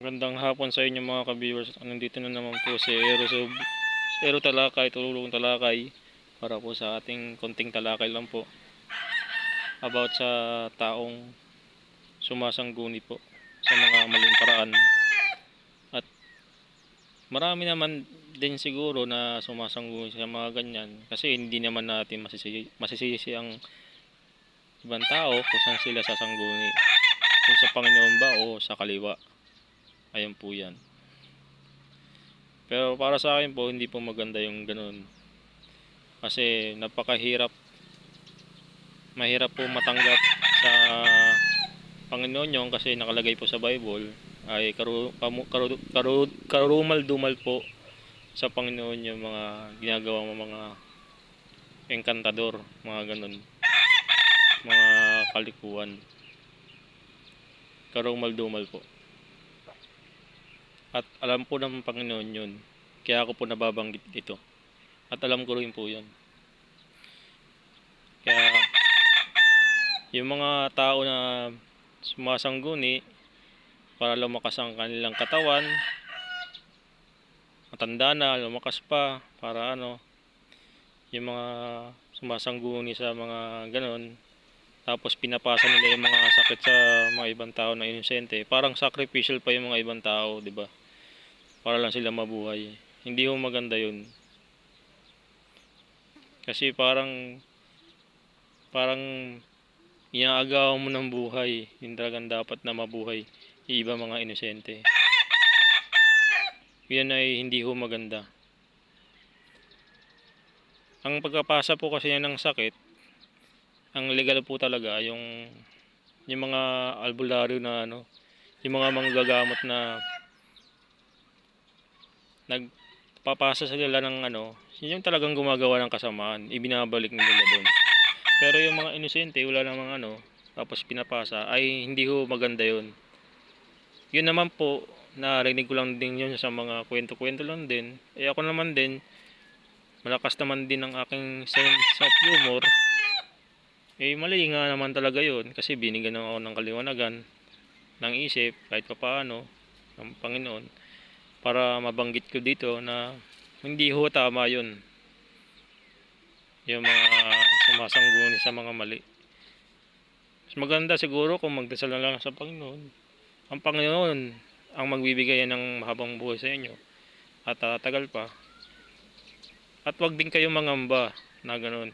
Magandang hapon sa inyo mga ka-viewers. Nandito na naman po si Ero Talakay, Tululong Talakay, para po sa ating konting talakay lang po about sa taong sumasangguni po sa mga maling paraan. At marami naman din siguro na sumasangguni sa mga ganyan, kasi hindi naman natin masisisi ang ibang tao kung saan sila sasangguni, kung sa Panginoon ba o sa kaliwa. Ayan po yan. Pero para sa akin po, hindi po maganda yung ganun. Kasi mahirap po matanggap sa Panginoon yun, kasi nakalagay po sa Bible ay karumal-dumal po sa Panginoon yung mga ginagawa ng mga engkantador, mga ganun, mga kalikuan. Karumal-dumal po. At alam po ng Panginoon yun. Kaya ako po nababanggit dito. At alam ko rin po yun. Kaya yung mga tao na sumasangguni para lumakas ang kanilang katawan, matanda na, lumakas pa, para yung mga sumasangguni sa mga ganon, tapos pinapasa nila yung mga sakit sa mga ibang tao na inosente. Parang sacrificial pa yung mga ibang tao, di ba? Para lang sila mabuhay. Hindi ho maganda yun. Kasi parang inaagawan mo ng buhay, yung talagang dapat na mabuhay yung iba mga inosente. Yan ay hindi ho maganda. Ang pagkapasa po kasi yan ng sakit, ang legal po talaga yung mga albularyo na yung mga manggagamot na nagpapasa sila ng yun yung talagang gumagawa ng kasamaan, ibinabalik nila doon. Pero yung mga inosente, wala namang tapos pinapasa, ay hindi ho maganda yun. Yun naman po, narinig ko lang din yun sa mga kwento-kwento lang din. Ako naman din, malakas naman din ang aking sense of humor. Mali nga naman talaga yun, kasi binigyan ako ng kaliwanagan ng isip kahit papaano ng Panginoon para mabanggit ko dito na hindi ho tama yun, yung mga sumasangguni sa mga mali. Mas maganda siguro kung magdasal na lang sa Panginoon. Ang Panginoon ang magbibigay ng mahabang buhay sa inyo at tatagal pa. At wag din kayo mangamba na ganoon,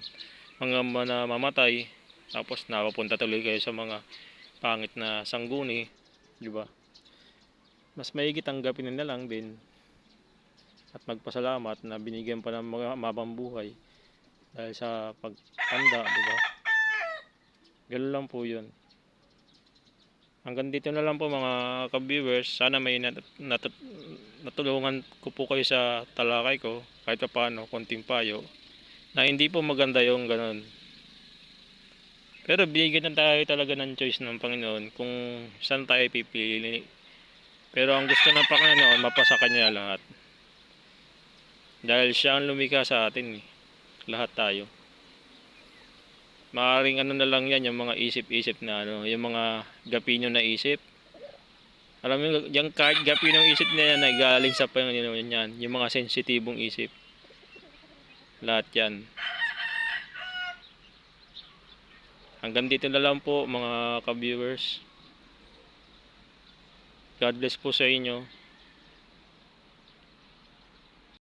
mangamba na mamatay tapos napapunta tuloy kayo sa mga pangit na sangguni, di ba? Mas maigi tanggapin na lang din at magpasalamat na binigyan pa ng mga mahabang buhay dahil sa pagtanda, di ba? Ganoon lang po 'yun. Hanggang dito na lang po mga ka-viewers. Sana may natulungan ko po kayo sa talakay ko kahit paano, konting payo na hindi po maganda yung ganun. Pero bigyan na tayo talaga ng choice ng Panginoon kung saan tayo pipili. Pero ang gusto ng Panginoon, mapasa Kanya lahat. Dahil Siya ang lumikha sa atin, lahat tayo. Maaring na lang yan, yung mga isip-isip na yung mga gapinyo na isip. Alam mo, yung kahit gapinong isip na yan ay galing sa Panginoon yan. Yung mga sensitibong isip. Lahat yan. Hanggang dito na lang po mga ka-viewers. God bless po sa inyo.